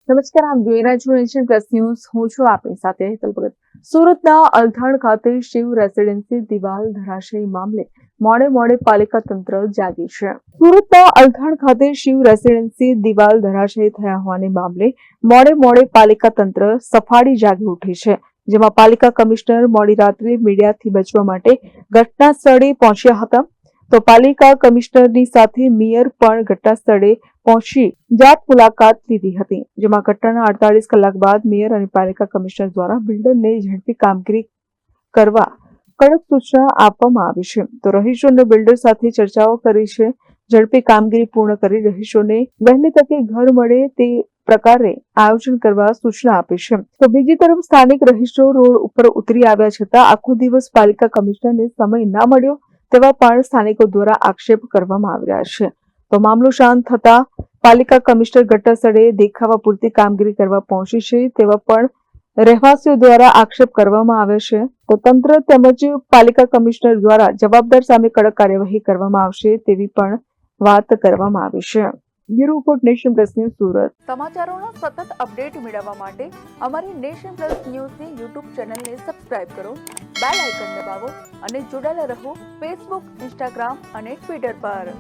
નમસ્કાર, આપ જોઈ રહ્યા છો નેશન પ્લસ ન્યૂઝ. હું છું આપની સાથે હેતલ ભગત. સુરતના અલથાણ ખાતે શિવ રેસીડેન્સી દિવાલ ધરાશયી મામલે મોડે પાલિકા તંત્ર જાગી છે. સુરતના અલથાણ ખાતે શિવ રેસીડેન્સી દિવાલ ધરાશયી થયા હોવાને મામલે મોડે પાલિકા તંત્ર સફાળી જાગી ઉઠી છે. જેમાં પાલિકા કમિશનર મોડી રાત્રે મીડિયાથી બચવા માટે ઘટના સ્થળે પહોંચ્યા હતા. તો પાલિકા કમિશનરની સાથે મેયર પણ ઘટના સ્થળે પહોંચી જાત મુલાકાત લીધી હતી. જેમાં ઘટનાના 48 કલાક બાદ મેયર અને પાલિકા કમિશનર દ્વારા બિલ્ડરને ઝડપી કામગીરી કરવા કડક સૂચના આપવામાં આવી છે. તો રહીશોને બિલ્ડર સાથે ચર્ચાઓ કરી છે. ઝડપી કામગીરી પૂર્ણ કરી રહીશોને વહેલી તકે ઘર મળે તે પ્રકારે આયોજન કરવા સૂચના આપી છે. તો બીજી તરફ સ્થાનિક રહીશો રોડ ઉપર ઉતરી આવ્યા છતાં આખો દિવસ પાલિકા કમિશનરને સમય ન મળ્યો તેવા પણ સ્થાનિકો દ્વારા આક્ષેપ કરવામાં આવી રહ્યા છે. તો મામલો શાંત થતા પાલિકા કમિશનર ઘટના સ્થળે દેખાવા પૂરતી કામગીરી કરવા પહોંચી છે તેવા પણ રહેવાસીઓ દ્વારા આક્ષેપ કરવામાં આવ્યો છે. તો તંત્ર તેમજ પાલિકા કમિશનર દ્વારા જવાબદાર સામે કડક કાર્યવાહી કરવામાં આવશે તેવી પણ વાત કરવામાં આવી છે. Bureau report, nation plus news, Surat. સમાચારોનો સતત અપડેટ મેળવવા માટે અમારી નેશન પ્લસ ન્યૂઝની યુટ્યુબ ચેનલને સબસ્ક્રાઇબ કરો, બેલ આઇકન દબાવો અને જોડાયેલા રહો ફેસબુક, ઇન્સ્ટાગ્રામ અને ટ્વિટર પર.